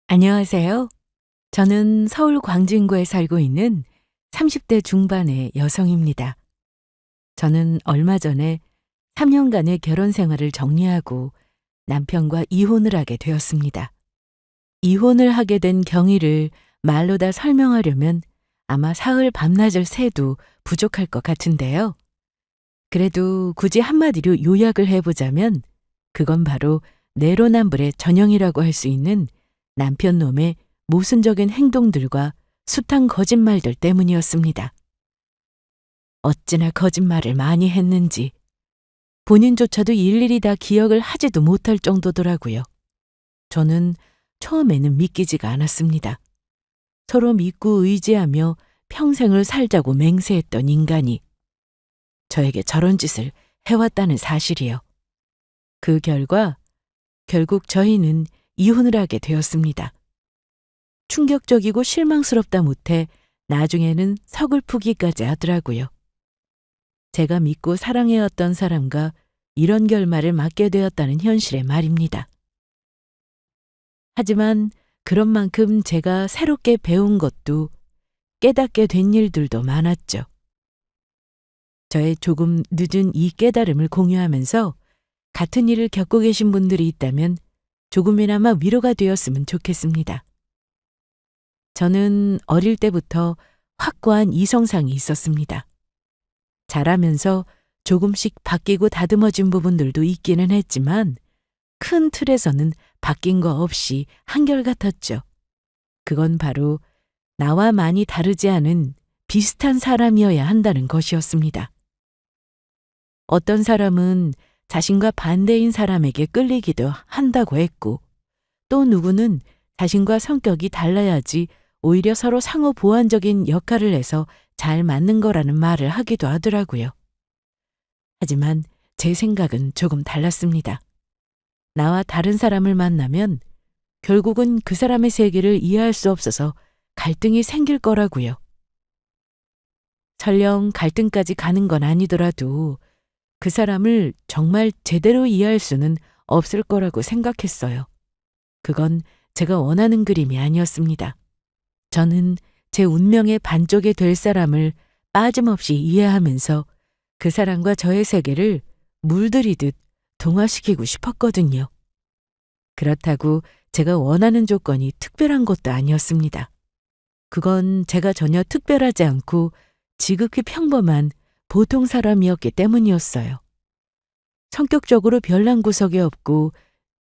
안녕하세요. 저는 서울 광진구에 살고 있는 30대 중반의 여성입니다. 저는 얼마 전에 3년간의 결혼 생활을 정리하고 남편과 이혼을 하게 되었습니다. 이혼을 하게 된 경위를 말로 다 설명하려면 아마 사흘 밤낮을 새도 부족할 것 같은데요. 그래도 굳이 한마디로 요약을 해보자면 그건 바로 내로남불의 전형이라고 할 수 있는 남편 놈의 모순적인 행동들과 숱한 거짓말들 때문이었습니다. 어찌나 거짓말을 많이 했는지 본인조차도 일일이 다 기억을 하지도 못할 정도더라고요. 저는 처음에는 믿기지가 않았습니다. 서로 믿고 의지하며 평생을 살자고 맹세했던 인간이 저에게 저런 짓을 해왔다는 사실이요. 그 결과 결국 저희는 이혼을 하게 되었습니다. 충격적이고 실망스럽다 못해 나중에는 서글프기까지 하더라고요. 제가 믿고 사랑해왔던 사람과 이런 결말을 맞게 되었다는 현실에 말입니다. 하지만 그런 만큼 제가 새롭게 배운 것도 깨닫게 된 일들도 많았죠. 저의 조금 늦은 이 깨달음을 공유하면서 같은 일을 겪고 계신 분들이 있다면 조금이나마 위로가 되었으면 좋겠습니다. 저는 어릴 때부터 확고한 이성상이 있었습니다. 자라면서 조금씩 바뀌고 다듬어진 부분들도 있기는 했지만 큰 틀에서는 바뀐 거 없이 한결같았죠. 그건 바로 나와 많이 다르지 않은 비슷한 사람이어야 한다는 것이었습니다. 어떤 사람은 자신과 반대인 사람에게 끌리기도 한다고 했고 또 누구는 자신과 성격이 달라야지 오히려 서로 상호 보완적인 역할을 해서 잘 맞는 거라는 말을 하기도 하더라고요. 하지만 제 생각은 조금 달랐습니다. 나와 다른 사람을 만나면 결국은 그 사람의 세계를 이해할 수 없어서 갈등이 생길 거라고요. 설령 갈등까지 가는 건 아니더라도 그 사람을 정말 제대로 이해할 수는 없을 거라고 생각했어요. 그건 제가 원하는 그림이 아니었습니다. 저는 제 운명의 반쪽이 될 사람을 빠짐없이 이해하면서 그 사람과 저의 세계를 물들이듯 동화시키고 싶었거든요. 그렇다고 제가 원하는 조건이 특별한 것도 아니었습니다. 그건 제가 전혀 특별하지 않고 지극히 평범한 보통 사람이었기 때문이었어요. 성격적으로 별난 구석이 없고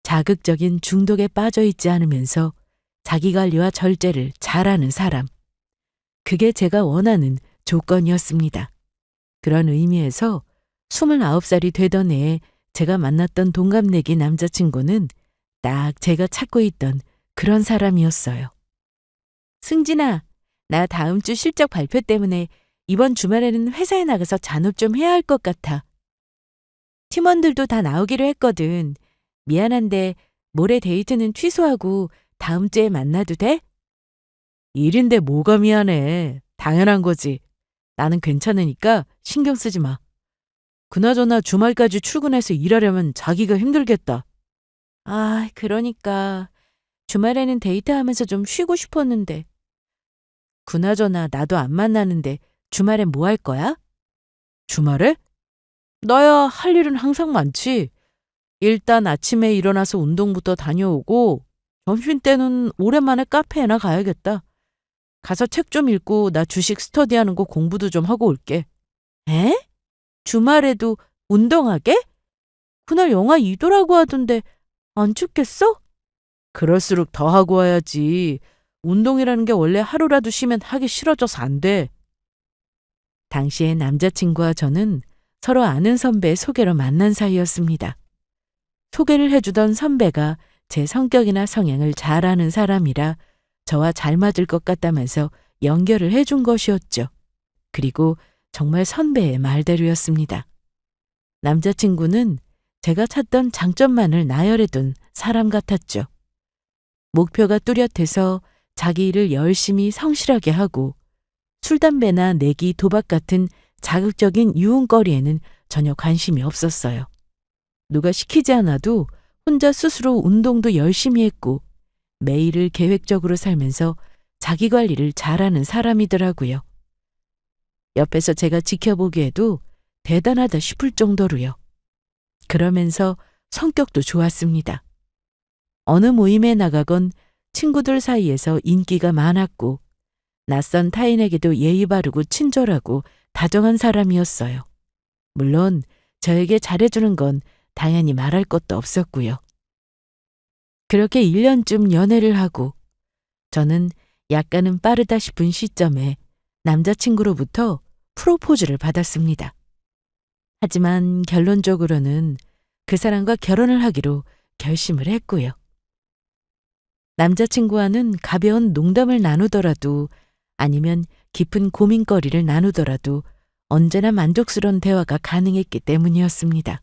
자극적인 중독에 빠져 있지 않으면서 자기관리와 절제를 잘하는 사람. 그게 제가 원하는 조건이었습니다. 그런 의미에서 29살이 되던 해에 제가 만났던 동갑내기 남자친구는 딱 제가 찾고 있던 그런 사람이었어요. 승진아, 나 다음 주 실적 발표 때문에 이번 주말에는 회사에 나가서 잔업 좀 해야 할 것 같아. 팀원들도 다 나오기로 했거든. 미안한데 모레 데이트는 취소하고 다음 주에 만나도 돼? 일인데 뭐가 미안해. 당연한 거지. 나는 괜찮으니까 신경 쓰지 마. 그나저나 주말까지 출근해서 일하려면 자기가 힘들겠다. 아, 그러니까 주말에는 데이트하면서 좀 쉬고 싶었는데. 그나저나 나도 안 만나는데 주말엔 뭐 할 거야? 주말에? 나야 할 일은 항상 많지. 일단 아침에 일어나서 운동부터 다녀오고 점심때는 오랜만에 카페에나 가야겠다. 가서 책 좀 읽고 나 주식 스터디하는 거 공부도 좀 하고 올게. 에? 주말에도 운동하게? 그날 영하 2도라고 하던데 안 춥겠어? 그럴수록 더 하고 와야지. 운동이라는 게 원래 하루라도 쉬면 하기 싫어져서 안 돼. 당시에 남자친구와 저는 서로 아는 선배의 소개로 만난 사이였습니다. 소개를 해주던 선배가 제 성격이나 성향을 잘 아는 사람이라 저와 잘 맞을 것 같다면서 연결을 해준 것이었죠. 그리고 정말 선배의 말대로였습니다. 남자친구는 제가 찾던 장점만을 나열해둔 사람 같았죠. 목표가 뚜렷해서 자기 일을 열심히 성실하게 하고 술, 담배나 내기, 도박 같은 자극적인 유흥거리에는 전혀 관심이 없었어요. 누가 시키지 않아도 혼자 스스로 운동도 열심히 했고 매일을 계획적으로 살면서 자기 관리를 잘하는 사람이더라고요. 옆에서 제가 지켜보기에도 대단하다 싶을 정도로요. 그러면서 성격도 좋았습니다. 어느 모임에 나가건 친구들 사이에서 인기가 많았고 낯선 타인에게도 예의 바르고 친절하고 다정한 사람이었어요. 물론 저에게 잘해주는 건 당연히 말할 것도 없었고요. 그렇게 1년쯤 연애를 하고 저는 약간은 빠르다 싶은 시점에 남자친구로부터 프로포즈를 받았습니다. 하지만 결론적으로는 그 사람과 결혼을 하기로 결심을 했고요. 남자친구와는 가벼운 농담을 나누더라도 아니면 깊은 고민거리를 나누더라도 언제나 만족스러운 대화가 가능했기 때문이었습니다.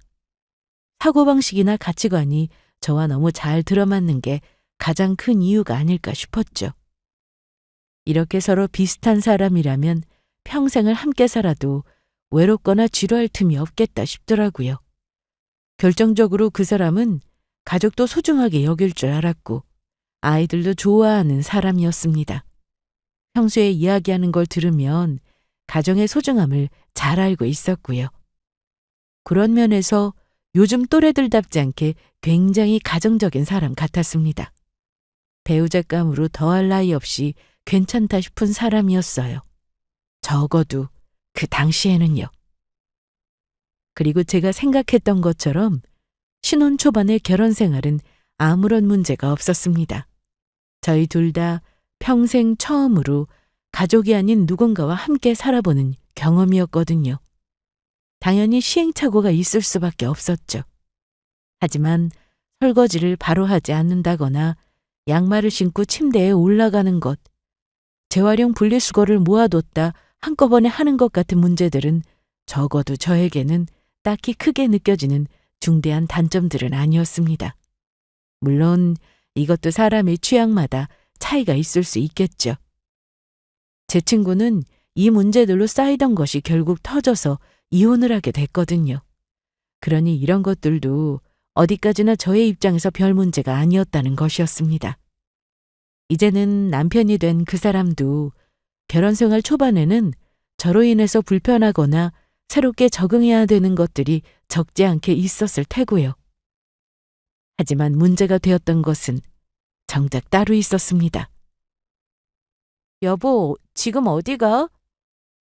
사고방식이나 가치관이 저와 너무 잘 들어맞는 게 가장 큰 이유가 아닐까 싶었죠. 이렇게 서로 비슷한 사람이라면 평생을 함께 살아도 외롭거나 지루할 틈이 없겠다 싶더라고요. 결정적으로 그 사람은 가족도 소중하게 여길 줄 알았고 아이들도 좋아하는 사람이었습니다. 평소에 이야기하는 걸 들으면 가정의 소중함을 잘 알고 있었고요. 그런 면에서 요즘 또래들답지 않게 굉장히 가정적인 사람 같았습니다. 배우자감으로 더할 나위 없이 괜찮다 싶은 사람이었어요. 적어도 그 당시에는요. 그리고 제가 생각했던 것처럼 신혼 초반의 결혼 생활은 아무런 문제가 없었습니다. 저희 둘 다 평생 처음으로 가족이 아닌 누군가와 함께 살아보는 경험이었거든요. 당연히 시행착오가 있을 수밖에 없었죠. 하지만 설거지를 바로 하지 않는다거나 양말을 신고 침대에 올라가는 것, 재활용 분리수거를 모아뒀다 한꺼번에 하는 것 같은 문제들은 적어도 저에게는 딱히 크게 느껴지는 중대한 단점들은 아니었습니다. 물론 이것도 사람의 취향마다 차이가 있을 수 있겠죠. 제 친구는 이 문제들로 쌓이던 것이 결국 터져서 이혼을 하게 됐거든요. 그러니 이런 것들도 어디까지나 저의 입장에서 별 문제가 아니었다는 것이었습니다. 이제는 남편이 된 그 사람도 결혼 생활 초반에는 저로 인해서 불편하거나 새롭게 적응해야 되는 것들이 적지 않게 있었을 테고요. 하지만 문제가 되었던 것은 정작 따로 있었습니다. 여보, 지금 어디 가?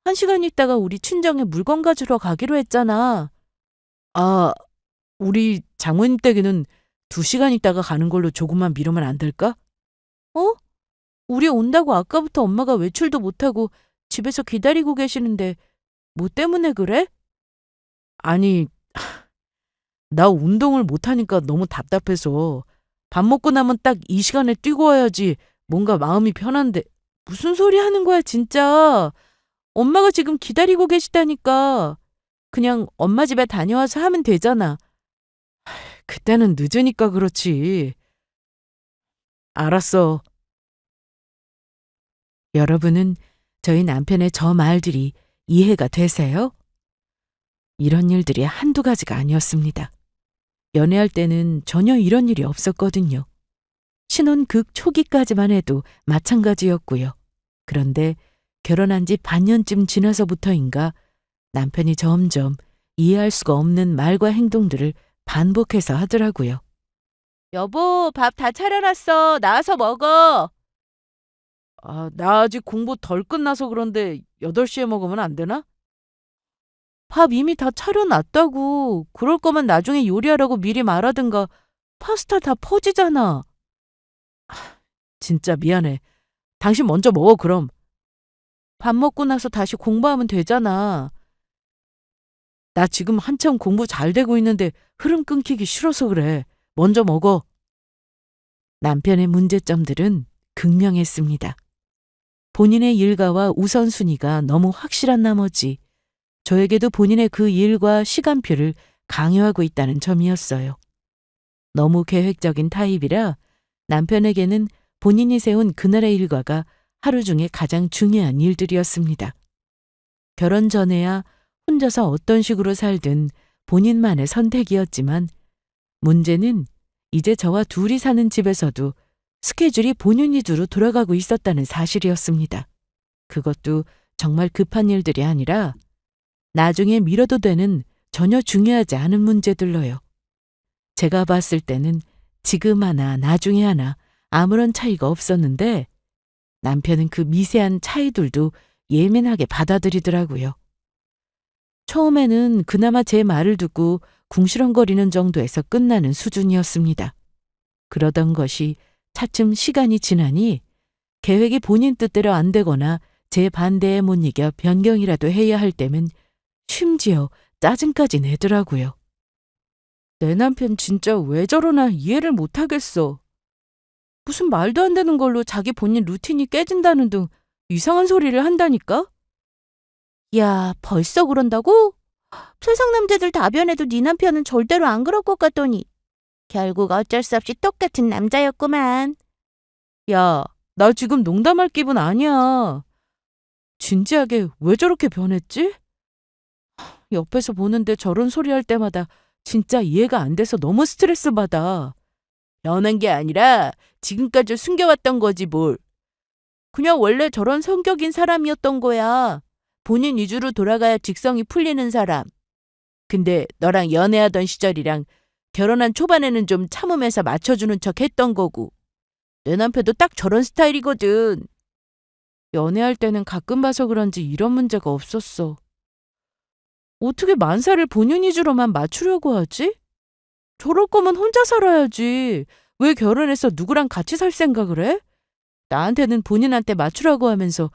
1시간 있다가 우리 친정에 물건 가지러 가기로 했잖아. 아, 우리 장모님 댁에는 2시간 있다가 가는 걸로 조금만 미루면 안 될까? 어? 우리 온다고 아까부터 엄마가 외출도 못하고 집에서 기다리고 계시는데 뭐 때문에 그래? 아니, 나 운동을 못하니까 너무 답답해서 밥 먹고 나면 딱 이 시간에 뛰고 와야지 뭔가 마음이 편한데 무슨 소리 하는 거야 진짜. 엄마가 지금 기다리고 계시다니까. 그냥 엄마 집에 다녀와서 하면 되잖아. 그때는 늦으니까 그렇지. 알았어. 여러분은 저희 남편의 저 말들이 이해가 되세요? 이런 일들이 한두 가지가 아니었습니다. 연애할 때는 전혀 이런 일이 없었거든요. 신혼 극 초기까지만 해도 마찬가지였고요. 그런데 결혼한 지 반년쯤 지나서부터인가 남편이 점점 이해할 수가 없는 말과 행동들을 반복해서 하더라고요. 여보, 밥 다 차려놨어. 나와서 먹어. 나 아직 공부 덜 끝나서 그런데 8시에 먹으면 안 되나? 밥 이미 다 차려놨다고. 그럴 거면 나중에 요리하라고 미리 말하든가. 파스타 다 퍼지잖아. 진짜 미안해. 당신 먼저 먹어 그럼. 밥 먹고 나서 다시 공부하면 되잖아. 나 지금 한참 공부 잘 되고 있는데 흐름 끊기기 싫어서 그래. 먼저 먹어. 남편의 문제점들은 극명했습니다. 본인의 일과와 우선순위가 너무 확실한 나머지 저에게도 본인의 그 일과 시간표를 강요하고 있다는 점이었어요. 너무 계획적인 타입이라 남편에게는 본인이 세운 그날의 일과가 하루 중에 가장 중요한 일들이었습니다. 결혼 전에야 혼자서 어떤 식으로 살든 본인만의 선택이었지만 문제는 이제 저와 둘이 사는 집에서도 스케줄이 본인 위주로 돌아가고 있었다는 사실이었습니다. 그것도 정말 급한 일들이 아니라 나중에 미뤄도 되는 전혀 중요하지 않은 문제들로요. 제가 봤을 때는 지금 하나 나중에 하나 아무런 차이가 없었는데 남편은 그 미세한 차이들도 예민하게 받아들이더라고요. 처음에는 그나마 제 말을 듣고 궁시렁거리는 정도에서 끝나는 수준이었습니다. 그러던 것이 차츰 시간이 지나니 계획이 본인 뜻대로 안 되거나 제 반대에 못 이겨 변경이라도 해야 할 때면 심지어 짜증까지 내더라고요. 내 남편 진짜 왜 저러나 이해를 못하겠어. 무슨 말도 안 되는 걸로 자기 본인 루틴이 깨진다는 등 이상한 소리를 한다니까? 야, 벌써 그런다고? 세상 남자들 다 변해도 네 남편은 절대로 안 그럴 것 같더니 결국 어쩔 수 없이 똑같은 남자였구만. 야, 나 지금 농담할 기분 아니야. 진지하게 왜 저렇게 변했지? 옆에서 보는데 저런 소리 할 때마다 진짜 이해가 안 돼서 너무 스트레스 받아. 변한 게 아니라 지금까지 숨겨왔던 거지 뭘. 그냥 원래 저런 성격인 사람이었던 거야. 본인 위주로 돌아가야 직성이 풀리는 사람. 근데 너랑 연애하던 시절이랑 결혼한 초반에는 좀 참으면서 맞춰주는 척 했던 거고. 내 남편도 딱 저런 스타일이거든. 연애할 때는 가끔 봐서 그런지 이런 문제가 없었어. 어떻게 만사를 본인 위주로만 맞추려고 하지? 저럴 거면 혼자 살아야지. 왜 결혼해서 누구랑 같이 살 생각을 해? 나한테는 본인한테 맞추라고 하면서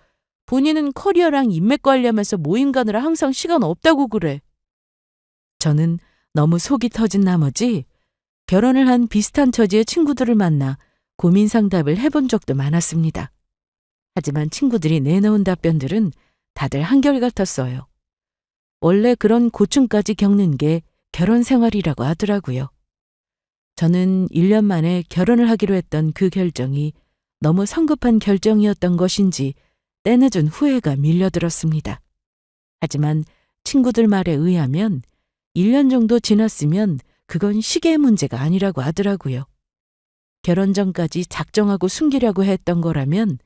본인은 커리어랑 인맥 관리하면서 모임 가느라 항상 시간 없다고 그래. 저는 너무 속이 터진 나머지 결혼을 한 비슷한 처지의 친구들을 만나 고민 상담을 해본 적도 많았습니다. 하지만 친구들이 내놓은 답변들은 다들 한결같았어요. 원래 그런 고충까지 겪는 게 결혼 생활이라고 하더라고요. 저는 1년 만에 결혼을 하기로 했던 그 결정이 너무 성급한 결정이었던 것인지 때늦은 후회가 밀려들었습니다. 하지만 친구들 말에 의하면 1년 정도 지났으면 그건 시기의 문제가 아니라고 하더라고요. 결혼 전까지 작정하고 숨기려고 했던 거라면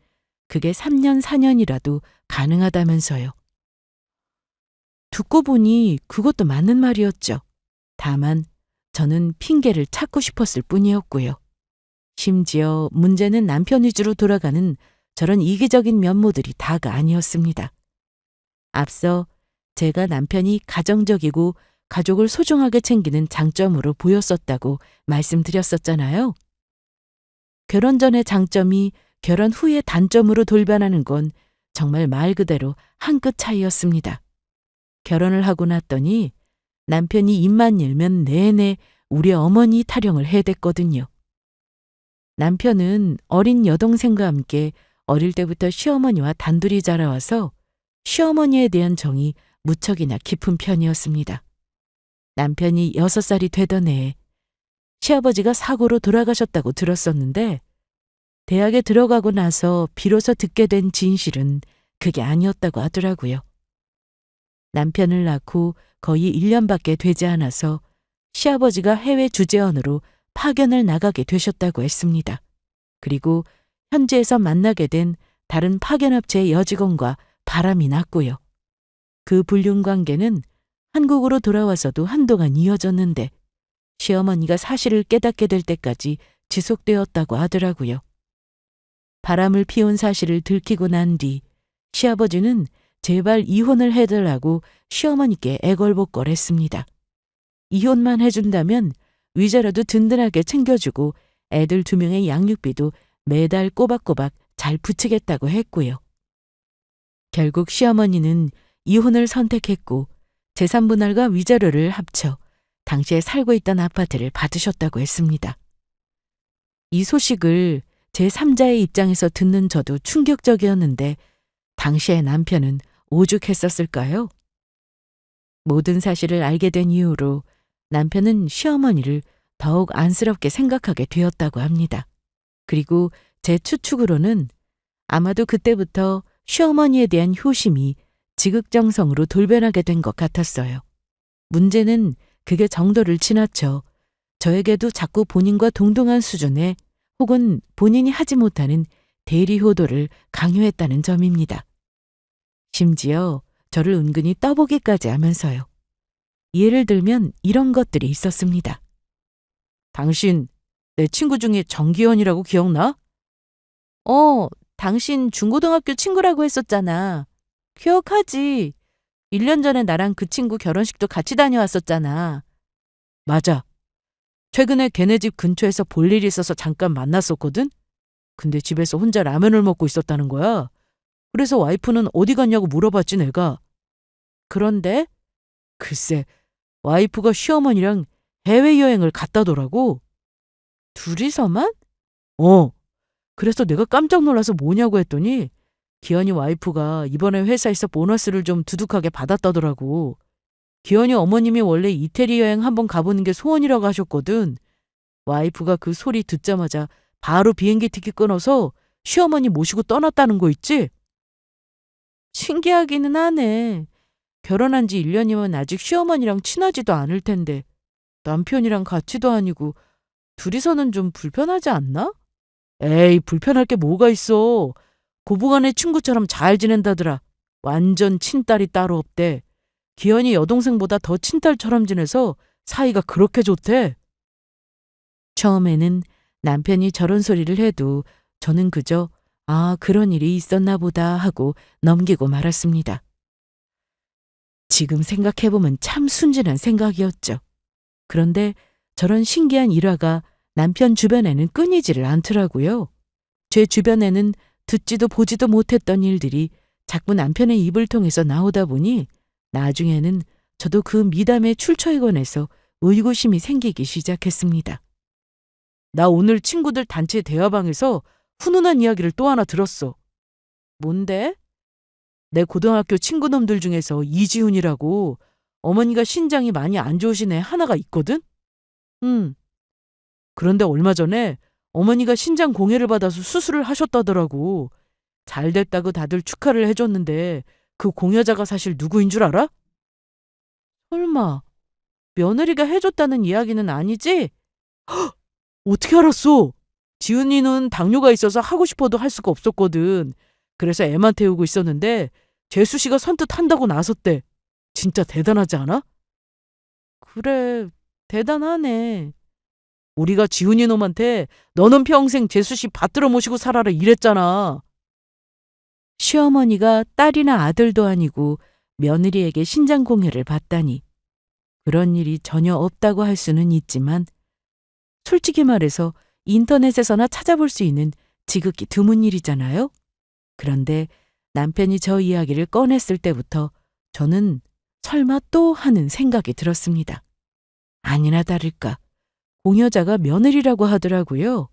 그게 3년, 4년이라도 가능하다면서요. 듣고 보니 그것도 맞는 말이었죠. 다만 저는 핑계를 찾고 싶었을 뿐이었고요. 심지어 문제는 남편 위주로 돌아가는 저런 이기적인 면모들이 다가 아니었습니다. 앞서 제가 남편이 가정적이고 가족을 소중하게 챙기는 장점으로 보였었다고 말씀드렸었잖아요. 결혼 전의 장점이 결혼 후의 단점으로 돌변하는 건 정말 말 그대로 한 끗 차이였습니다. 결혼을 하고 났더니 남편이 입만 열면 내내 우리 어머니 타령을 해댔거든요. 남편은 어린 여동생과 함께 어릴 때부터 시어머니와 단둘이 자라와서 시어머니에 대한 정이 무척이나 깊은 편이었습니다. 남편이 6살이 되던 해에 시아버지가 사고로 돌아가셨다고 들었었는데 대학에 들어가고 나서 비로소 듣게 된 진실은 그게 아니었다고 하더라고요. 남편을 낳고 거의 1년밖에 되지 않아서 시아버지가 해외 주재원으로 파견을 나가게 되셨다고 했습니다. 그리고 현지에서 만나게 된 다른 파견업체의 여직원과 바람이 났고요. 그 불륜 관계는 한국으로 돌아와서도 한동안 이어졌는데 시어머니가 사실을 깨닫게 될 때까지 지속되었다고 하더라고요. 바람을 피운 사실을 들키고 난 뒤 시아버지는 제발 이혼을 해달라고 시어머니께 애걸복걸했습니다. 이혼만 해준다면 위자료도 든든하게 챙겨주고 애들 2명의 양육비도 매달 꼬박꼬박 잘 붙이겠다고 했고요. 결국 시어머니는 이혼을 선택했고 재산분할과 위자료를 합쳐 당시에 살고 있던 아파트를 받으셨다고 했습니다. 이 소식을 제3자의 입장에서 듣는 저도 충격적이었는데 당시에 남편은 오죽했었을까요? 모든 사실을 알게 된 이후로 남편은 시어머니를 더욱 안쓰럽게 생각하게 되었다고 합니다. 그리고 제 추측으로는 아마도 그때부터 시어머니에 대한 효심이 지극정성으로 돌변하게 된 것 같았어요. 문제는 그게 정도를 지나쳐 저에게도 자꾸 본인과 동등한 수준의 혹은 본인이 하지 못하는 대리 효도를 강요했다는 점입니다. 심지어 저를 은근히 떠보기까지 하면서요. 예를 들면 이런 것들이 있었습니다. 당신, 내 친구 중에 정기현이라고 기억나? 당신 중고등학교 친구라고 했었잖아. 기억하지? 1년 전에 나랑 그 친구 결혼식도 같이 다녀왔었잖아. 맞아. 최근에 걔네 집 근처에서 볼 일이 있어서 잠깐 만났었거든? 근데 집에서 혼자 라면을 먹고 있었다는 거야. 그래서 와이프는 어디 갔냐고 물어봤지, 내가. 그런데 글쎄, 와이프가 시어머니랑 해외여행을 갔다더라고. 둘이서만? 어. 그래서 내가 깜짝 놀라서 뭐냐고 했더니 기현이 와이프가 이번에 회사에서 보너스를 좀 두둑하게 받았다더라고. 기현이 어머님이 원래 이태리 여행 한번 가보는 게 소원이라고 하셨거든. 와이프가 그 소리 듣자마자 바로 비행기 티켓 끊어서 시어머니 모시고 떠났다는 거 있지? 신기하기는 하네. 결혼한 지 1년이면 아직 시어머니랑 친하지도 않을 텐데 남편이랑 같이도 아니고 둘이서는 좀 불편하지 않나? 에이, 불편할 게 뭐가 있어. 고부간의 친구처럼 잘 지낸다더라. 완전 친딸이 따로 없대. 기현이 여동생보다 더 친딸처럼 지내서 사이가 그렇게 좋대. 처음에는 남편이 저런 소리를 해도 저는 그저 아, 그런 일이 있었나 보다 하고 넘기고 말았습니다. 지금 생각해보면 참 순진한 생각이었죠. 그런데 저런 신기한 일화가 남편 주변에는 끊이지를 않더라고요. 제 주변에는 듣지도 보지도 못했던 일들이 자꾸 남편의 입을 통해서 나오다 보니 나중에는 저도 그 미담의 출처에 관해서 의구심이 생기기 시작했습니다. 나 오늘 친구들 단체 대화방에서 훈훈한 이야기를 또 하나 들었어. 뭔데? 내 고등학교 친구놈들 중에서 이지훈이라고 어머니가 신장이 많이 안 좋으신 애 하나가 있거든? 응. 그런데 얼마 전에 어머니가 신장 공예를 받아서 수술을 하셨다더라고. 잘 됐다고 다들 축하를 해줬는데 그 공여자가 사실 누구인 줄 알아? 설마 며느리가 해줬다는 이야기는 아니지? 어떻게 알았어? 지훈이는 당뇨가 있어서 하고 싶어도 할 수가 없었거든. 그래서 애만 태우고 있었는데 재수 씨가 선뜻 한다고 나섰대. 진짜 대단하지 않아? 그래, 대단하네. 우리가 지훈이 놈한테 너는 평생 재수 씨 받들어 모시고 살아라 이랬잖아. 시어머니가 딸이나 아들도 아니고 며느리에게 신장 공여를 받다니. 그런 일이 전혀 없다고 할 수는 있지만 솔직히 말해서 인터넷에서나 찾아볼 수 있는 지극히 드문 일이잖아요. 그런데 남편이 저 이야기를 꺼냈을 때부터 저는 설마 또 하는 생각이 들었습니다. 아니나 다를까 공여자가 며느리라고 하더라고요.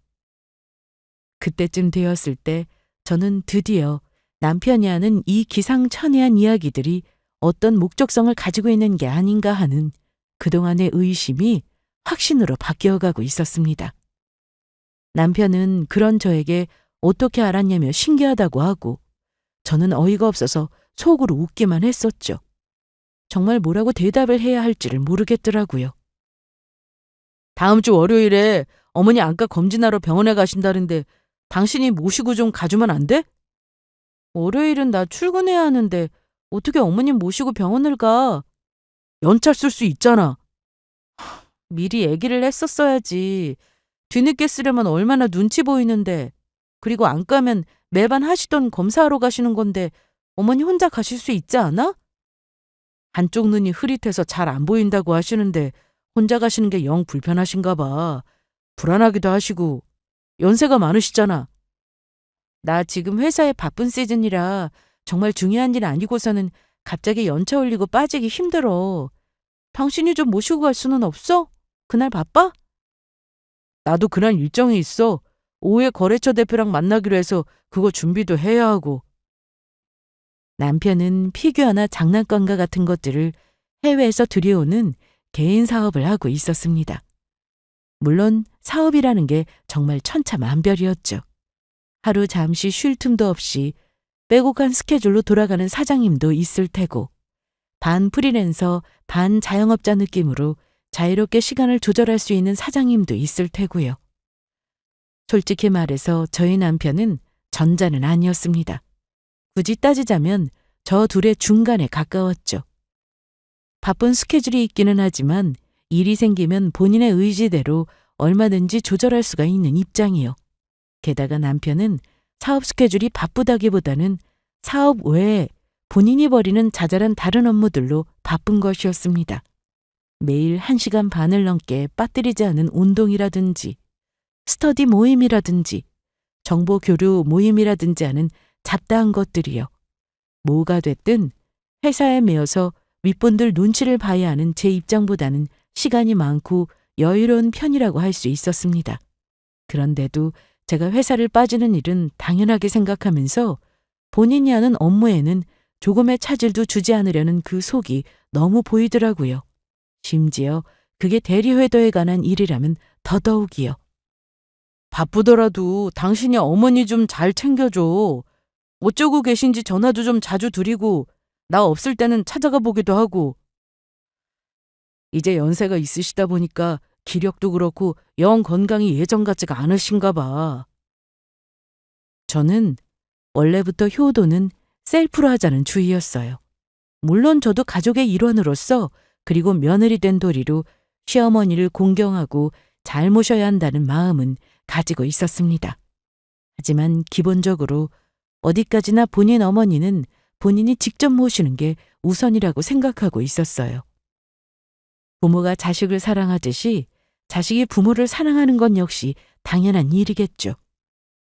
그때쯤 되었을 때 저는 드디어 남편이 하는 이 기상천외한 이야기들이 어떤 목적성을 가지고 있는 게 아닌가 하는 그동안의 의심이 확신으로 바뀌어가고 있었습니다. 남편은 그런 저에게 어떻게 알았냐며 신기하다고 하고 저는 어이가 없어서 속으로 웃기만 했었죠. 정말 뭐라고 대답을 해야 할지를 모르겠더라고요. 다음 주 월요일에 어머니 안과 검진하러 병원에 가신다는데 당신이 모시고 좀 가주면 안 돼? 월요일은 나 출근해야 하는데 어떻게 어머님 모시고 병원을 가? 연차 쓸 수 있잖아. 미리 얘기를 했었어야지. 뒤늦게 쓰려면 얼마나 눈치 보이는데. 그리고 안 가면 매번 하시던 검사하러 가시는 건데 어머니 혼자 가실 수 있지 않아? 한쪽 눈이 흐릿해서 잘 안 보인다고 하시는데 혼자 가시는 게 영 불편하신가 봐. 불안하기도 하시고 연세가 많으시잖아. 나 지금 회사에 바쁜 시즌이라 정말 중요한 일 아니고서는 갑자기 연차 올리고 빠지기 힘들어. 당신이 좀 모시고 갈 수는 없어? 그날 바빠? 나도 그날 일정이 있어. 오후에 거래처 대표랑 만나기로 해서 그거 준비도 해야 하고. 남편은 피규어나 장난감과 같은 것들을 해외에서 들여오는 개인 사업을 하고 있었습니다. 물론 사업이라는 게 정말 천차만별이었죠. 하루 잠시 쉴 틈도 없이 빼곡한 스케줄로 돌아가는 사장님도 있을 테고 반 프리랜서 반 자영업자 느낌으로 자유롭게 시간을 조절할 수 있는 사장님도 있을 테고요. 솔직히 말해서 저희 남편은 전자는 아니었습니다. 굳이 따지자면 저 둘의 중간에 가까웠죠. 바쁜 스케줄이 있기는 하지만 일이 생기면 본인의 의지대로 얼마든지 조절할 수가 있는 입장이요. 게다가 남편은 사업 스케줄이 바쁘다기보다는 사업 외에 본인이 벌이는 자잘한 다른 업무들로 바쁜 것이었습니다. 매일 1시간 반을 넘게 빠뜨리지 않은 운동이라든지 스터디 모임이라든지 정보 교류 모임이라든지 하는 잡다한 것들이요. 뭐가 됐든 회사에 매여서 윗분들 눈치를 봐야 하는 제 입장보다는 시간이 많고 여유로운 편이라고 할 수 있었습니다. 그런데도 제가 회사를 빠지는 일은 당연하게 생각하면서 본인이 하는 업무에는 조금의 차질도 주지 않으려는 그 속이 너무 보이더라고요. 심지어 그게 대리회도에 관한 일이라면 더더욱이요. 바쁘더라도 당신이 어머니 좀 잘 챙겨줘. 어쩌고 계신지 전화도 좀 자주 드리고 나 없을 때는 찾아가 보기도 하고. 이제 연세가 있으시다 보니까 기력도 그렇고 영 건강이 예전 같지가 않으신가 봐. 저는 원래부터 효도는 셀프로 하자는 주의였어요. 물론 저도 가족의 일원으로서 그리고 며느리 된 도리로 시어머니를 공경하고 잘 모셔야 한다는 마음은 가지고 있었습니다. 하지만 기본적으로 어디까지나 본인 어머니는 본인이 직접 모시는 게 우선이라고 생각하고 있었어요. 부모가 자식을 사랑하듯이 자식이 부모를 사랑하는 건 역시 당연한 일이겠죠.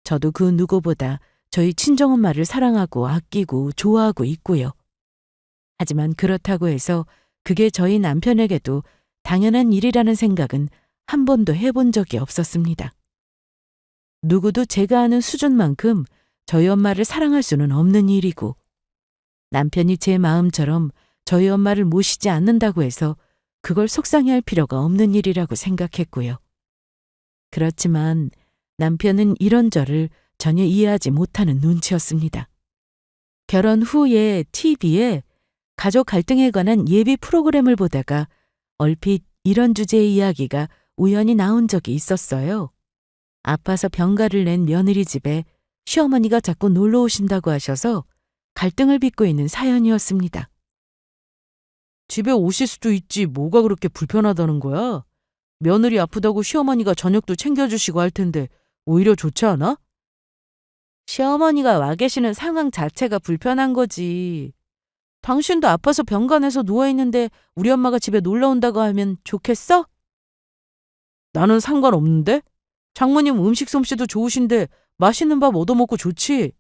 저도 그 누구보다 저희 친정엄마를 사랑하고 아끼고 좋아하고 있고요. 하지만 그렇다고 해서 그게 저희 남편에게도 당연한 일이라는 생각은 한 번도 해본 적이 없었습니다. 누구도 제가 아는 수준만큼 저희 엄마를 사랑할 수는 없는 일이고 남편이 제 마음처럼 저희 엄마를 모시지 않는다고 해서 그걸 속상해할 필요가 없는 일이라고 생각했고요. 그렇지만 남편은 이런 저를 전혀 이해하지 못하는 눈치였습니다. 결혼 후에 TV에 가족 갈등에 관한 예비 프로그램을 보다가 얼핏 이런 주제의 이야기가 우연히 나온 적이 있었어요. 아파서 병가를 낸 며느리 집에 시어머니가 자꾸 놀러 오신다고 하셔서 갈등을 빚고 있는 사연이었습니다. 집에 오실 수도 있지 뭐가 그렇게 불편하다는 거야? 며느리 아프다고 시어머니가 저녁도 챙겨주시고 할 텐데 오히려 좋지 않아? 시어머니가 와 계시는 상황 자체가 불편한 거지. 당신도 아파서 병간에서 누워있는데 우리 엄마가 집에 놀러 온다고 하면 좋겠어? 나는 상관없는데? 장모님 음식 솜씨도 좋으신데 맛있는 밥 얻어먹고 좋지?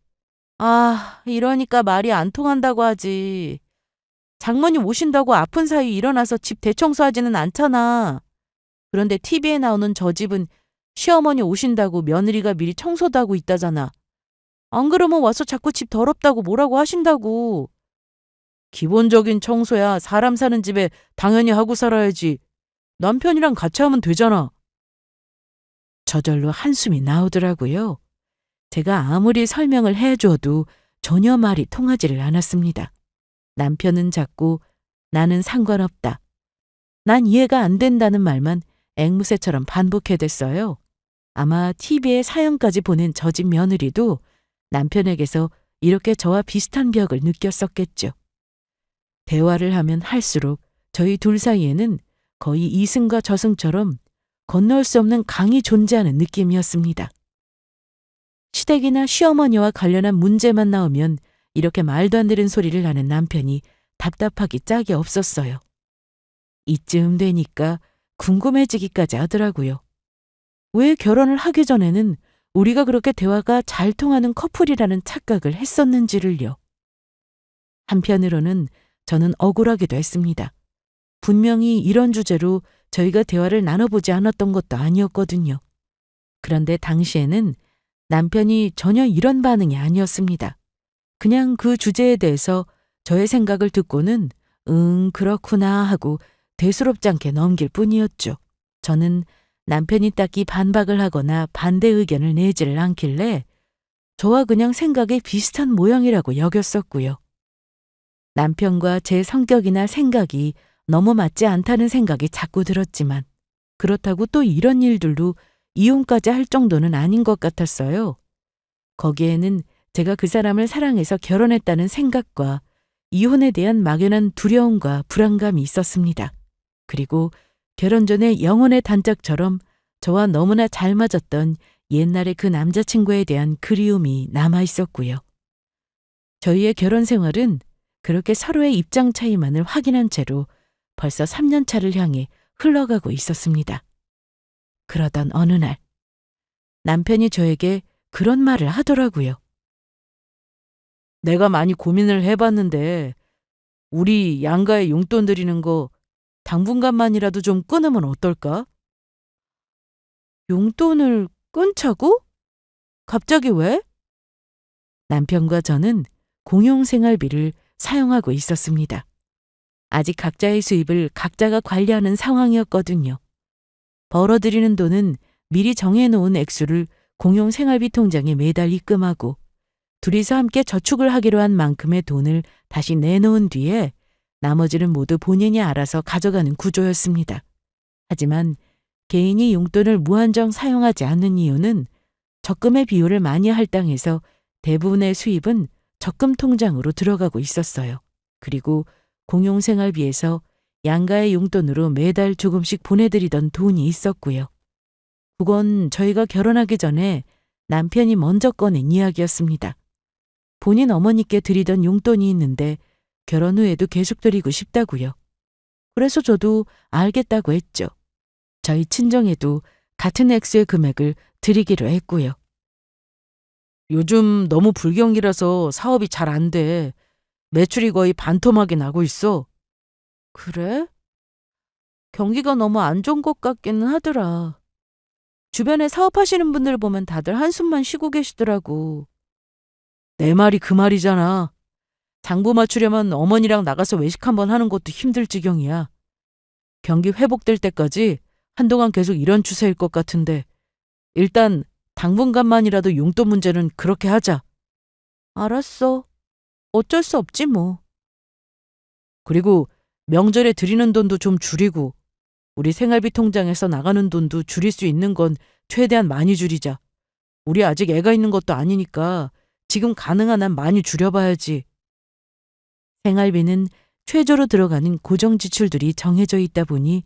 아, 이러니까 말이 안 통한다고 하지. 장모님 오신다고 아픈 사이 일어나서 집 대청소하지는 않잖아. 그런데 TV에 나오는 저 집은 시어머니 오신다고 며느리가 미리 청소도 하고 있다잖아. 안 그러면 와서 자꾸 집 더럽다고 뭐라고 하신다고. 기본적인 청소야 사람 사는 집에 당연히 하고 살아야지. 남편이랑 같이 하면 되잖아. 저절로 한숨이 나오더라고요. 제가 아무리 설명을 해줘도 전혀 말이 통하지를 않았습니다. 남편은 자꾸 나는 상관없다. 난 이해가 안 된다는 말만 앵무새처럼 반복해댔어요. 아마 TV에 사연까지 보낸 저 집 며느리도 남편에게서 이렇게 저와 비슷한 벽을 느꼈었겠죠. 대화를 하면 할수록 저희 둘 사이에는 거의 이승과 저승처럼 건널 수 없는 강이 존재하는 느낌이었습니다. 시댁이나 시어머니와 관련한 문제만 나오면 이렇게 말도 안 되는 소리를 하는 남편이 답답하기 짝이 없었어요. 이쯤 되니까 궁금해지기까지 하더라고요. 왜 결혼을 하기 전에는 우리가 그렇게 대화가 잘 통하는 커플이라는 착각을 했었는지를요. 한편으로는 저는 억울하기도 했습니다. 분명히 이런 주제로 저희가 대화를 나눠보지 않았던 것도 아니었거든요. 그런데 당시에는 남편이 전혀 이런 반응이 아니었습니다. 그냥 그 주제에 대해서 저의 생각을 듣고는 그렇구나 하고 대수롭지 않게 넘길 뿐이었죠. 저는 남편이 딱히 반박을 하거나 반대 의견을 내지를 않길래 저와 그냥 생각이 비슷한 모양이라고 여겼었고요. 남편과 제 성격이나 생각이 너무 맞지 않다는 생각이 자꾸 들었지만 그렇다고 또 이런 일들도 이혼까지 할 정도는 아닌 것 같았어요. 거기에는 제가 그 사람을 사랑해서 결혼했다는 생각과 이혼에 대한 막연한 두려움과 불안감이 있었습니다. 그리고 결혼 전에 영혼의 단짝처럼 저와 너무나 잘 맞았던 옛날의 그 남자친구에 대한 그리움이 남아 있었고요. 저희의 결혼 생활은 그렇게 서로의 입장 차이만을 확인한 채로 벌써 3년 차를 향해 흘러가고 있었습니다. 그러던 어느 날 남편이 저에게 그런 말을 하더라고요. 내가 많이 고민을 해봤는데 우리 양가에 용돈 드리는 거 당분간만이라도 좀 끊으면 어떨까? 용돈을 끊자고? 갑자기 왜? 남편과 저는 공용생활비를 사용하고 있었습니다. 아직 각자의 수입을 각자가 관리하는 상황이었거든요. 벌어들이는 돈은 미리 정해놓은 액수를 공용생활비 통장에 매달 입금하고 둘이서 함께 저축을 하기로 한 만큼의 돈을 다시 내놓은 뒤에 나머지는 모두 본인이 알아서 가져가는 구조였습니다. 하지만 개인이 용돈을 무한정 사용하지 않는 이유는 적금의 비율을 많이 할당해서 대부분의 수입은 적금 통장으로 들어가고 있었어요. 그리고 공용생활비에서 양가의 용돈으로 매달 조금씩 보내드리던 돈이 있었고요. 그건 저희가 결혼하기 전에 남편이 먼저 꺼낸 이야기였습니다. 본인 어머니께 드리던 용돈이 있는데 결혼 후에도 계속 드리고 싶다고요. 그래서 저도 알겠다고 했죠. 저희 친정에도 같은 액수의 금액을 드리기로 했고요. 요즘 너무 불경기라서 사업이 잘 안 돼. 매출이 거의 반토막이 나고 있어. 그래? 경기가 너무 안 좋은 것 같기는 하더라. 주변에 사업하시는 분들 보면 다들 한숨만 쉬고 계시더라고. 내 말이 그 말이잖아. 장부 맞추려면 어머니랑 나가서 외식 한번 하는 것도 힘들 지경이야. 경기 회복될 때까지 한동안 계속 이런 추세일 것 같은데 일단 당분간만이라도 용돈 문제는 그렇게 하자. 알았어. 어쩔 수 없지 뭐. 그리고 명절에 드리는 돈도 좀 줄이고 우리 생활비 통장에서 나가는 돈도 줄일 수 있는 건 최대한 많이 줄이자. 우리 아직 애가 있는 것도 아니니까 지금 가능한 한 많이 줄여봐야지. 생활비는 최저로 들어가는 고정 지출들이 정해져 있다 보니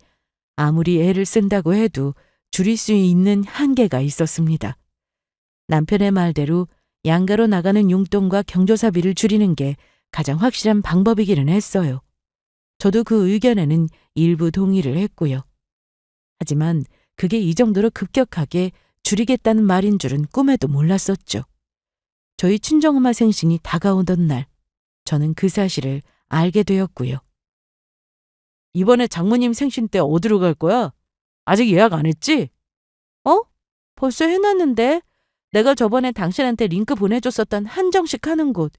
아무리 애를 쓴다고 해도 줄일 수 있는 한계가 있었습니다. 남편의 말대로 양가로 나가는 용돈과 경조사비를 줄이는 게 가장 확실한 방법이기는 했어요. 저도 그 의견에는 일부 동의를 했고요. 하지만 그게 이 정도로 급격하게 줄이겠다는 말인 줄은 꿈에도 몰랐었죠. 저희 친정엄마 생신이 다가오던 날, 저는 그 사실을 알게 되었고요. 이번에 장모님 생신 때 어디로 갈 거야? 아직 예약 안 했지? 어? 벌써 해놨는데? 내가 저번에 당신한테 링크 보내줬었던 한정식 하는 곳.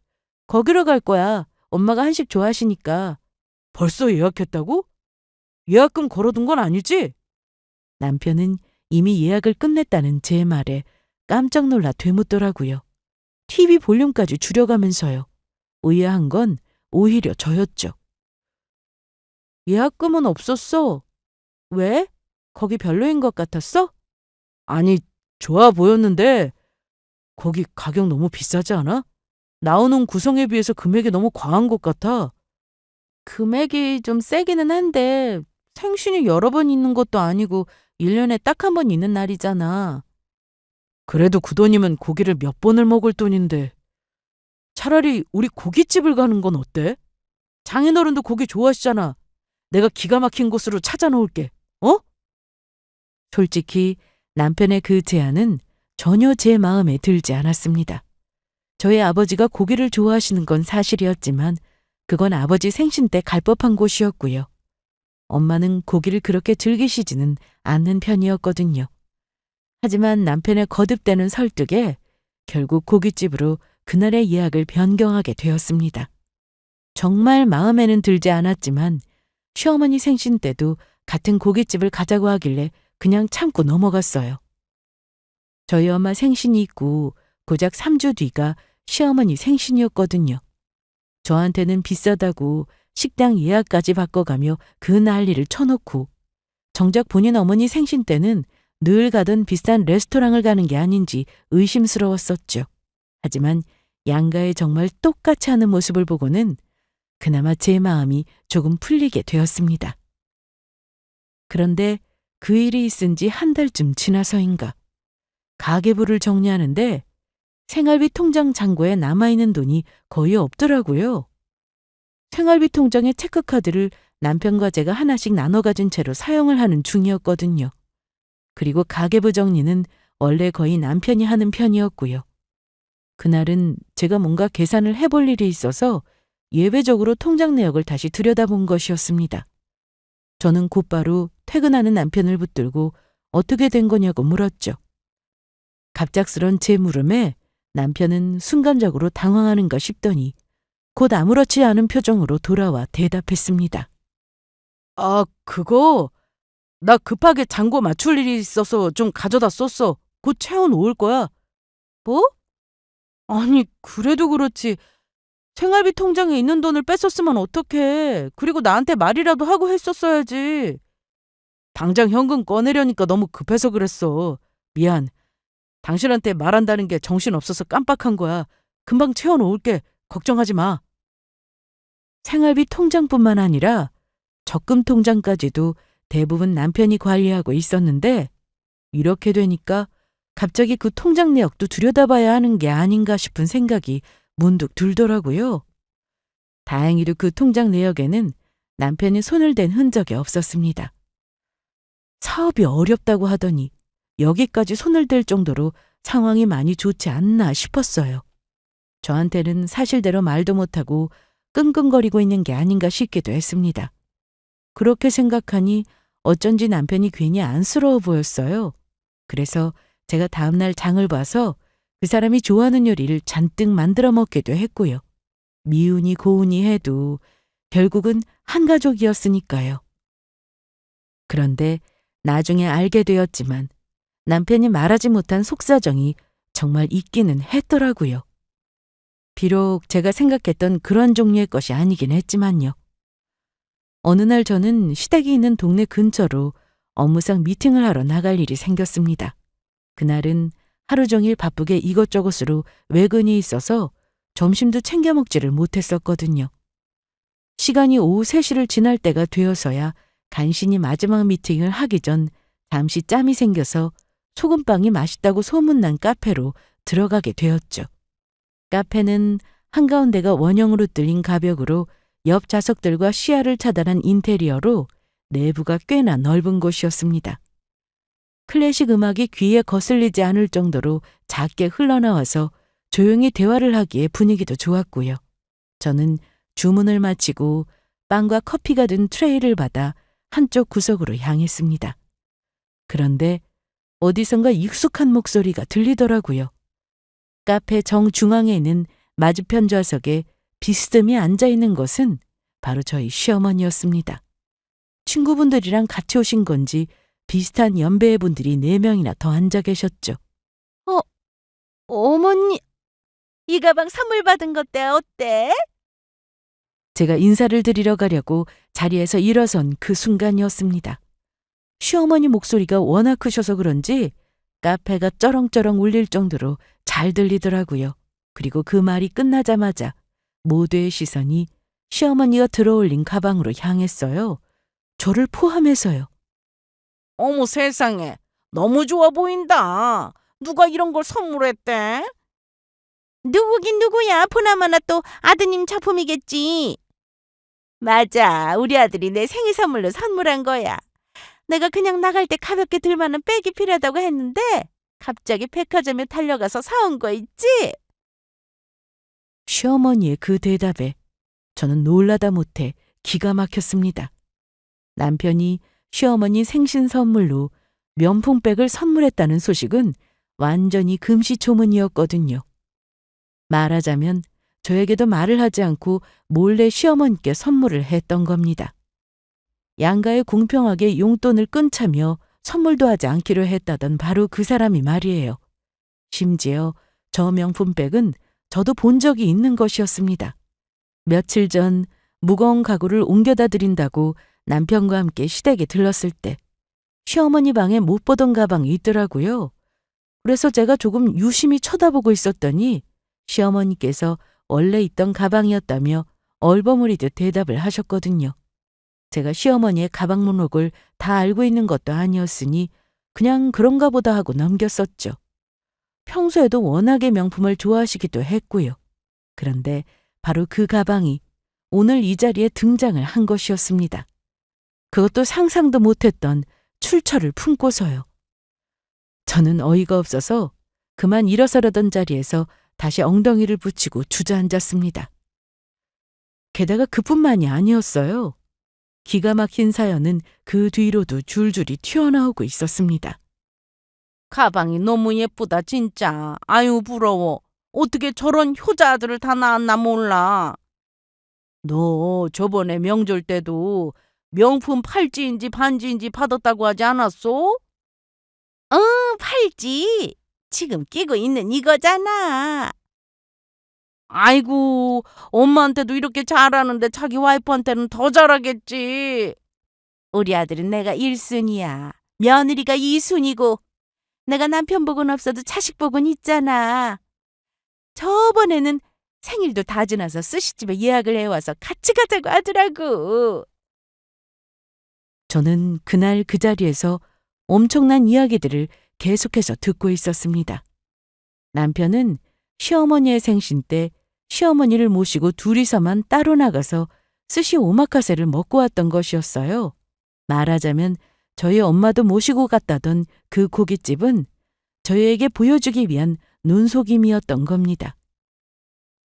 거기로 갈 거야. 엄마가 한식 좋아하시니까. 벌써 예약했다고? 예약금 걸어둔 건 아니지? 남편은 이미 예약을 끝냈다는 제 말에 깜짝 놀라 되묻더라고요. TV 볼륨까지 줄여가면서요. 의아한 건 오히려 저였죠. 예약금은 없었어. 왜? 거기 별로인 것 같았어? 아니, 좋아 보였는데 거기 가격 너무 비싸지 않아? 나오는 구성에 비해서 금액이 너무 과한 것 같아. 금액이 좀 세기는 한데 생신이 여러 번 있는 것도 아니고 1년에 딱 한 번 있는 날이잖아. 그래도 그 돈이면 고기를 몇 번을 먹을 돈인데. 차라리 우리 고깃집을 가는 건 어때? 장인어른도 고기 좋아하시잖아. 내가 기가 막힌 곳으로 찾아놓을게. 어? 솔직히 남편의 그 제안은 전혀 제 마음에 들지 않았습니다. 저희 아버지가 고기를 좋아하시는 건 사실이었지만 그건 아버지 생신 때 갈 법한 곳이었고요. 엄마는 고기를 그렇게 즐기시지는 않는 편이었거든요. 하지만 남편의 거듭되는 설득에 결국 고깃집으로 그날의 예약을 변경하게 되었습니다. 정말 마음에는 들지 않았지만 시어머니 생신 때도 같은 고깃집을 가자고 하길래 그냥 참고 넘어갔어요. 저희 엄마 생신이 있고 고작 3주 뒤가 시어머니 생신이었거든요. 저한테는 비싸다고 식당 예약까지 바꿔가며 그 난리를 쳐놓고 정작 본인 어머니 생신 때는 늘 가던 비싼 레스토랑을 가는 게 아닌지 의심스러웠었죠. 하지만 양가의 정말 똑같이 하는 모습을 보고는 그나마 제 마음이 조금 풀리게 되었습니다. 그런데 그 일이 있은 지 한 달쯤 지나서인가 가계부를 정리하는데 생활비 통장 잔고에 남아있는 돈이 거의 없더라고요. 생활비 통장의 체크카드를 남편과 제가 하나씩 나눠 가진 채로 사용을 하는 중이었거든요. 그리고 가계부 정리는 원래 거의 남편이 하는 편이었고요. 그날은 제가 뭔가 계산을 해볼 일이 있어서 예외적으로 통장 내역을 다시 들여다본 것이었습니다. 저는 곧바로 퇴근하는 남편을 붙들고 어떻게 된 거냐고 물었죠. 갑작스런 제 물음에 남편은 순간적으로 당황하는가 싶더니 곧 아무렇지 않은 표정으로 돌아와 대답했습니다. 아, 그거 나 급하게 잔고 맞출 일이 있어서 좀 가져다 썼어. 곧 채워놓을 거야. 뭐? 아니, 그래도 그렇지. 생활비 통장에 있는 돈을 뺐었으면 어떡해. 그리고 나한테 말이라도 하고 했었어야지. 당장 현금 꺼내려니까 너무 급해서 그랬어. 미안. 당신한테 말한다는 게 정신없어서 깜빡한 거야. 금방 채워놓을게. 걱정하지 마. 생활비 통장뿐만 아니라 적금 통장까지도 대부분 남편이 관리하고 있었는데 이렇게 되니까 갑자기 그 통장 내역도 들여다봐야 하는 게 아닌가 싶은 생각이 문득 들더라고요. 다행히도 그 통장 내역에는 남편이 손을 댄 흔적이 없었습니다. 사업이 어렵다고 하더니 여기까지 손을 댈 정도로 상황이 많이 좋지 않나 싶었어요. 저한테는 사실대로 말도 못하고 끙끙거리고 있는 게 아닌가 싶기도 했습니다. 그렇게 생각하니 어쩐지 남편이 괜히 안쓰러워 보였어요. 그래서 제가 다음날 장을 봐서 그 사람이 좋아하는 요리를 잔뜩 만들어 먹기도 했고요. 미우니 고우니 해도 결국은 한 가족이었으니까요. 그런데 나중에 알게 되었지만 남편이 말하지 못한 속사정이 정말 있기는 했더라고요. 비록 제가 생각했던 그런 종류의 것이 아니긴 했지만요. 어느 날 저는 시댁이 있는 동네 근처로 업무상 미팅을 하러 나갈 일이 생겼습니다. 그날은 하루 종일 바쁘게 이것저것으로 외근이 있어서 점심도 챙겨 먹지를 못했었거든요. 시간이 오후 3시를 지날 때가 되어서야 간신히 마지막 미팅을 하기 전 잠시 짬이 생겨서 소금빵이 맛있다고 소문난 카페로 들어가게 되었죠. 카페는 한가운데가 원형으로 뚫린 가벽으로 옆 좌석들과 시야를 차단한 인테리어로 내부가 꽤나 넓은 곳이었습니다. 클래식 음악이 귀에 거슬리지 않을 정도로 작게 흘러나와서 조용히 대화를 하기에 분위기도 좋았고요. 저는 주문을 마치고 빵과 커피가 든 트레이를 받아 한쪽 구석으로 향했습니다. 그런데 어디선가 익숙한 목소리가 들리더라고요. 카페 정중앙에 있는 맞은편 좌석에 비스듬히 앉아있는 것은 바로 저희 시어머니였습니다. 친구분들이랑 같이 오신 건지 비슷한 연배의 분들이 4명이나 더 앉아 계셨죠. 어머니, 이 가방 선물 받은 것때 어때? 제가 인사를 드리러 가려고 자리에서 일어선 그 순간이었습니다. 시어머니 목소리가 워낙 크셔서 그런지 카페가 쩌렁쩌렁 울릴 정도로 잘 들리더라고요. 그리고 그 말이 끝나자마자 모두의 시선이 시어머니가 들어올린 가방으로 향했어요. 저를 포함해서요. 어머 세상에, 너무 좋아 보인다. 누가 이런 걸 선물했대? 누구긴 누구야. 보나마나 또 아드님 작품이겠지. 맞아, 우리 아들이 내 생일 선물로 선물한 거야. 내가 그냥 나갈 때 가볍게 들만한 백이 필요하다고 했는데 갑자기 백화점에 달려가서 사온 거 있지? 시어머니의 그 대답에 저는 놀라다 못해 기가 막혔습니다. 남편이 시어머니 생신 선물로 명품백을 선물했다는 소식은 완전히 금시초문이었거든요. 말하자면 저에게도 말을 하지 않고 몰래 시어머니께 선물을 했던 겁니다. 양가에 공평하게 용돈을 끊자며 선물도 하지 않기로 했다던 바로 그 사람이 말이에요. 심지어 저 명품백은 저도 본 적이 있는 것이었습니다. 며칠 전 무거운 가구를 옮겨다 드린다고 남편과 함께 시댁에 들렀을 때 시어머니 방에 못 보던 가방이 있더라고요. 그래서 제가 조금 유심히 쳐다보고 있었더니 시어머니께서 원래 있던 가방이었다며 얼버무리듯 대답을 하셨거든요. 제가 시어머니의 가방 목록을 다 알고 있는 것도 아니었으니 그냥 그런가 보다 하고 넘겼었죠. 평소에도 워낙에 명품을 좋아하시기도 했고요. 그런데 바로 그 가방이 오늘 이 자리에 등장을 한 것이었습니다. 그것도 상상도 못했던 출처를 품고서요. 저는 어이가 없어서 그만 일어서려던 자리에서 다시 엉덩이를 붙이고 주저앉았습니다. 게다가 그뿐만이 아니었어요. 기가 막힌 사연은 그 뒤로도 줄줄이 튀어나오고 있었습니다. 가방이 너무 예쁘다 진짜. 아유 부러워. 어떻게 저런 효자들을 다 낳았나 몰라. 너 저번에 명절 때도 명품 팔찌인지 반지인지 받았다고 하지 않았어? 팔찌. 지금 끼고 있는 이거잖아. 아이고, 엄마한테도 이렇게 잘하는데 자기 와이프한테는 더 잘하겠지. 우리 아들은 내가 1순위야. 며느리가 2순위고 내가 남편 복은 없어도 자식 복은 있잖아. 저번에는 생일도 다 지나서 스시집에 예약을 해와서 같이 가자고 하더라고. 저는 그날 그 자리에서 엄청난 이야기들을 계속해서 듣고 있었습니다. 남편은 시어머니의 생신 때 시어머니를 모시고 둘이서만 따로 나가서 스시 오마카세를 먹고 왔던 것이었어요. 말하자면 저희 엄마도 모시고 갔다던 그 고깃집은 저희에게 보여주기 위한 눈속임이었던 겁니다.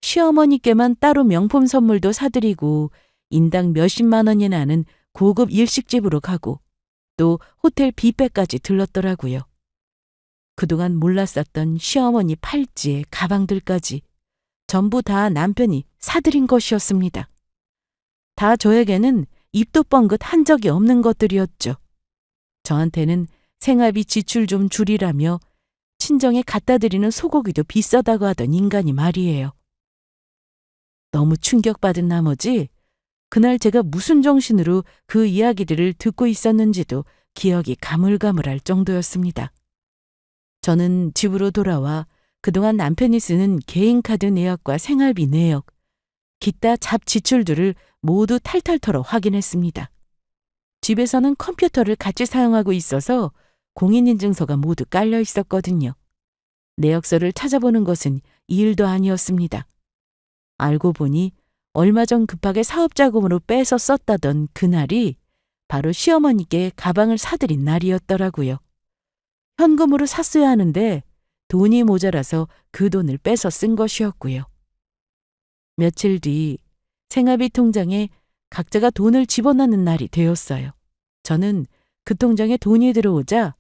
시어머니께만 따로 명품 선물도 사드리고 인당 몇십만 원이나 하는 고급 일식집으로 가고 또 호텔 뷔페까지 들렀더라고요. 그동안 몰랐었던 시어머니 팔찌에 가방들까지 전부 다 남편이 사드린 것이었습니다. 다 저에게는 입도 뻥긋 한 적이 없는 것들이었죠. 저한테는 생활비 지출 좀 줄이라며 친정에 갖다 드리는 소고기도 비싸다고 하던 인간이 말이에요. 너무 충격받은 나머지 그날 제가 무슨 정신으로 그 이야기들을 듣고 있었는지도 기억이 가물가물할 정도였습니다. 저는 집으로 돌아와 그동안 남편이 쓰는 개인카드 내역과 생활비 내역, 기타 잡 지출들을 모두 탈탈 털어 확인했습니다. 집에서는 컴퓨터를 같이 사용하고 있어서 공인인증서가 모두 깔려 있었거든요. 내역서를 찾아보는 것은 일도 아니었습니다. 알고 보니 얼마 전 급하게 사업자금으로 빼서 썼다던 그날이 바로 시어머니께 가방을 사드린 날이었더라고요. 현금으로 샀어야 하는데 돈이 모자라서 그 돈을 빼서 쓴 것이었고요. 며칠 뒤 생활비 통장에 각자가 돈을 집어넣는 날이 되었어요. 저는 그 통장에 돈이 들어오자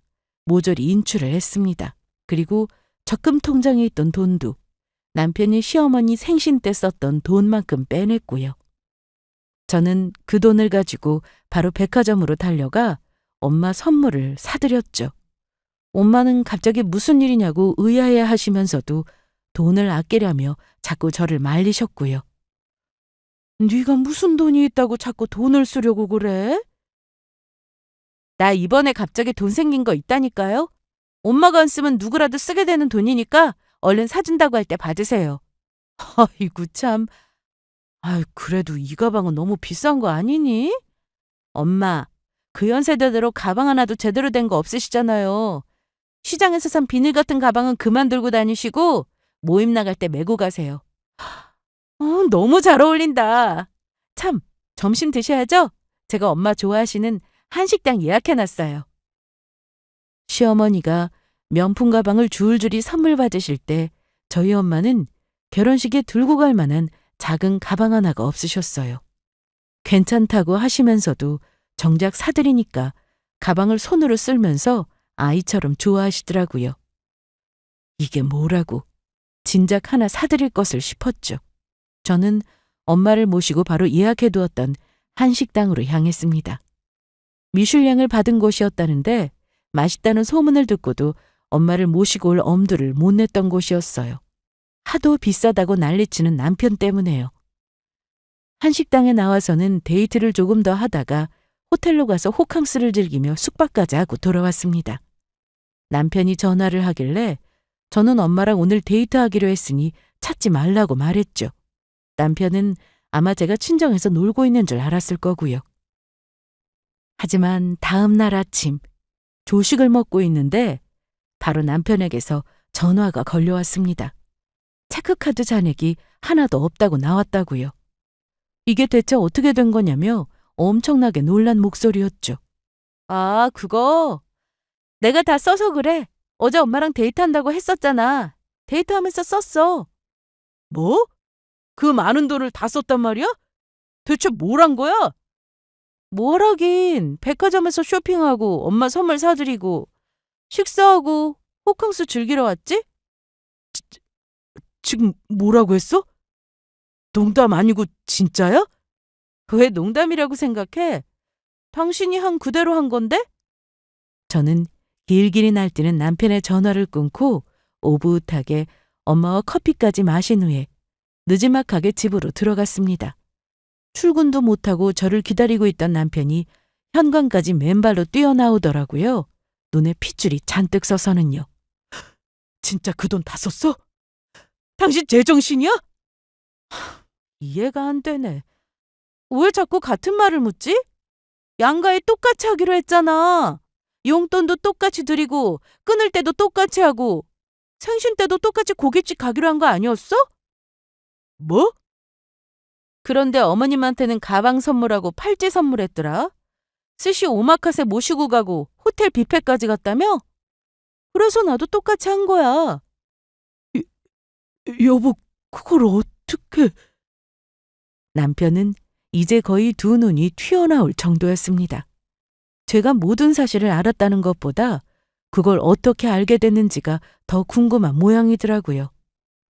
모조리 인출을 했습니다. 그리고 적금 통장에 있던 돈도 남편이 시어머니 생신 때 썼던 돈만큼 빼냈고요. 저는 그 돈을 가지고 바로 백화점으로 달려가 엄마 선물을 사드렸죠. 엄마는 갑자기 무슨 일이냐고 의아해 하시면서도 돈을 아끼려며 자꾸 저를 말리셨고요. 네가 무슨 돈이 있다고 자꾸 돈을 쓰려고 그래? 나 이번에 갑자기 돈 생긴 거 있다니까요. 엄마가 안 쓰면 누구라도 쓰게 되는 돈이니까 얼른 사준다고 할 때 받으세요. 아이고 참. 그래도 이 가방은 너무 비싼 거 아니니? 엄마, 그 연세대대로 가방 하나도 제대로 된 거 없으시잖아요. 시장에서 산 비닐 같은 가방은 그만 들고 다니시고 모임 나갈 때 메고 가세요. 너무 잘 어울린다. 참, 점심 드셔야죠? 제가 엄마 좋아하시는 한식당 예약해놨어요. 시어머니가 명품 가방을 줄줄이 선물 받으실 때 저희 엄마는 결혼식에 들고 갈 만한 작은 가방 하나가 없으셨어요. 괜찮다고 하시면서도 정작 사드리니까 가방을 손으로 쓸면서 아이처럼 좋아하시더라고요. 이게 뭐라고 진작 하나 사드릴 것을 싶었죠. 저는 엄마를 모시고 바로 예약해두었던 한식당으로 향했습니다. 미슐랭을 받은 곳이었다는데 맛있다는 소문을 듣고도 엄마를 모시고 올 엄두를 못 냈던 곳이었어요. 하도 비싸다고 난리치는 남편 때문에요. 한식당에 나와서는 데이트를 조금 더 하다가 호텔로 가서 호캉스를 즐기며 숙박까지 하고 돌아왔습니다. 남편이 전화를 하길래 저는 엄마랑 오늘 데이트하기로 했으니 찾지 말라고 말했죠. 남편은 아마 제가 친정에서 놀고 있는 줄 알았을 거고요. 하지만 다음 날 아침 조식을 먹고 있는데 바로 남편에게서 전화가 걸려왔습니다. 체크카드 잔액이 하나도 없다고 나왔다고요. 이게 대체 어떻게 된 거냐며 엄청나게 놀란 목소리였죠. 아, 그거 내가 다 써서 그래. 어제 엄마랑 데이트한다고 했었잖아. 데이트하면서 썼어. 뭐? 그 많은 돈을 다 썼단 말이야? 대체 뭘 한 거야? 뭘 하긴. 백화점에서 쇼핑하고 엄마 선물 사드리고 식사하고 호캉스 즐기러 왔지? 지금 뭐라고 했어? 농담 아니고 진짜야? 왜 농담이라고 생각해? 당신이 한 그대로 한 건데? 저는 길길이 날뛰는 남편의 전화를 끊고 오붓하게 엄마와 커피까지 마신 후에 느지막하게 집으로 들어갔습니다. 출근도 못하고 저를 기다리고 있던 남편이 현관까지 맨발로 뛰어나오더라고요. 눈에 핏줄이 잔뜩 서서는요. 진짜 그 돈 다 썼어? 당신 제정신이야? 이해가 안 되네. 왜 자꾸 같은 말을 묻지? 양가에 똑같이 하기로 했잖아. 용돈도 똑같이 드리고 끊을 때도 똑같이 하고 생신 때도 똑같이 고깃집 가기로 한 거 아니었어? 뭐? 그런데 어머님한테는 가방 선물하고 팔찌 선물했더라. 스시 오마카세 모시고 가고 호텔 뷔페까지 갔다며? 그래서 나도 똑같이 한 거야. 여보, 그걸 어떻게... 남편은 이제 거의 두 눈이 튀어나올 정도였습니다. 제가 모든 사실을 알았다는 것보다 그걸 어떻게 알게 됐는지가 더 궁금한 모양이더라고요.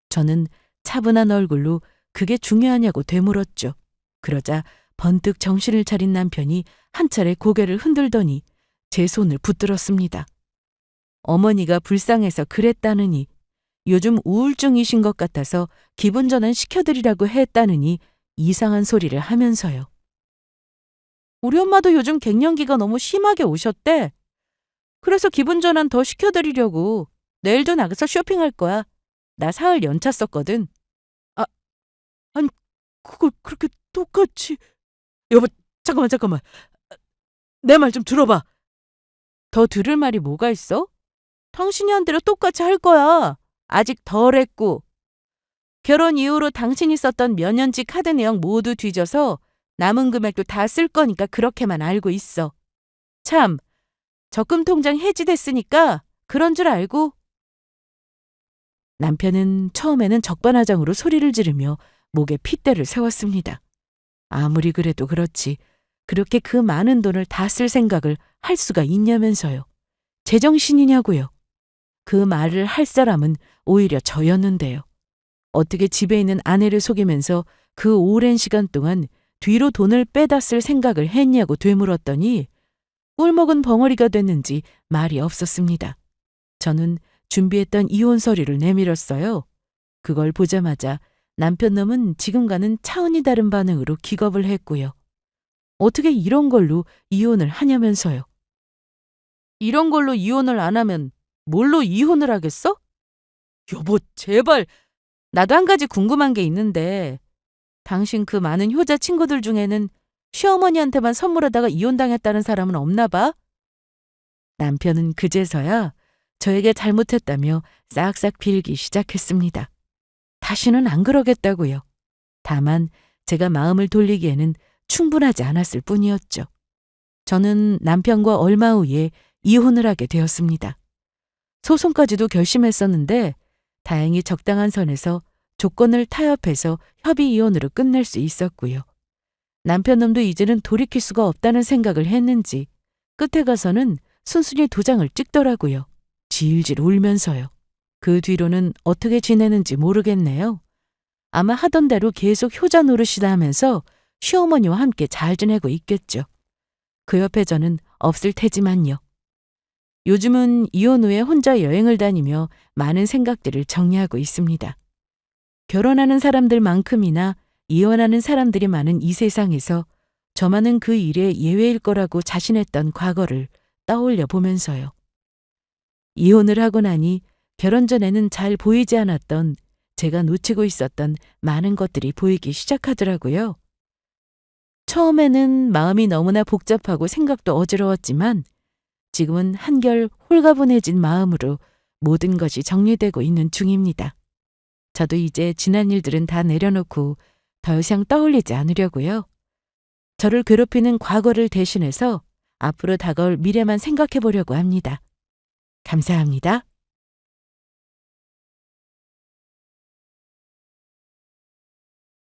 저는 차분한 얼굴로 그게 중요하냐고 되물었죠. 그러자 번뜩 정신을 차린 남편이 한 차례 고개를 흔들더니 제 손을 붙들었습니다. 어머니가 불쌍해서 그랬다느니 요즘 우울증이신 것 같아서 기분 전환 시켜드리라고 했다느니 이상한 소리를 하면서요. 우리 엄마도 요즘 갱년기가 너무 심하게 오셨대. 그래서 기분 전환 더 시켜드리려고 내일도 나가서 쇼핑할 거야. 나 사흘 연차 썼거든. 아니 그걸 그렇게 똑같이... 여보, 잠깐만. 내 말 좀 들어봐. 더 들을 말이 뭐가 있어? 당신이 한 대로 똑같이 할 거야. 아직 덜 했고. 결혼 이후로 당신이 썼던 몇 년치 카드 내역 모두 뒤져서 남은 금액도 다 쓸 거니까 그렇게만 알고 있어. 참, 적금 통장 해지됐으니까 그런 줄 알고. 남편은 처음에는 적반하장으로 소리를 지르며 목에 핏대를 세웠습니다. 아무리 그래도 그렇지 그렇게 그 많은 돈을 다 쓸 생각을 할 수가 있냐면서요. 제정신이냐고요. 그 말을 할 사람은 오히려 저였는데요. 어떻게 집에 있는 아내를 속이면서 그 오랜 시간 동안 뒤로 돈을 빼다 쓸 생각을 했냐고 되물었더니 꿀먹은 벙어리가 됐는지 말이 없었습니다. 저는 준비했던 이혼 서류를 내밀었어요. 그걸 보자마자 남편 놈은 지금과는 차원이 다른 반응으로 기겁을 했고요. 어떻게 이런 걸로 이혼을 하냐면서요. 이런 걸로 이혼을 안 하면 뭘로 이혼을 하겠어? 여보, 제발. 나도 한 가지 궁금한 게 있는데 당신 그 많은 효자 친구들 중에는 시어머니한테만 선물하다가 이혼당했다는 사람은 없나 봐? 남편은 그제서야 저에게 잘못했다며 싹싹 빌기 시작했습니다. 다시는 안 그러겠다고요. 다만 제가 마음을 돌리기에는 충분하지 않았을 뿐이었죠. 저는 남편과 얼마 후에 이혼을 하게 되었습니다. 소송까지도 결심했었는데 다행히 적당한 선에서 조건을 타협해서 협의 이혼으로 끝낼 수 있었고요. 남편 놈도 이제는 돌이킬 수가 없다는 생각을 했는지 끝에 가서는 순순히 도장을 찍더라고요. 질질 울면서요. 그 뒤로는 어떻게 지내는지 모르겠네요. 아마 하던 대로 계속 효자 노릇이다 하면서 시어머니와 함께 잘 지내고 있겠죠. 그 옆에 저는 없을 테지만요. 요즘은 이혼 후에 혼자 여행을 다니며 많은 생각들을 정리하고 있습니다. 결혼하는 사람들만큼이나 이혼하는 사람들이 많은 이 세상에서 저만은 그 일에 예외일 거라고 자신했던 과거를 떠올려 보면서요. 이혼을 하고 나니 결혼 전에는 잘 보이지 않았던 제가 놓치고 있었던 많은 것들이 보이기 시작하더라고요. 처음에는 마음이 너무나 복잡하고 생각도 어지러웠지만 지금은 한결 홀가분해진 마음으로 모든 것이 정리되고 있는 중입니다. 저도 이제 지난 일들은 다 내려놓고 더 이상 떠올리지 않으려고요. 저를 괴롭히는 과거를 대신해서 앞으로 다가올 미래만 생각해 보려고 합니다. 감사합니다.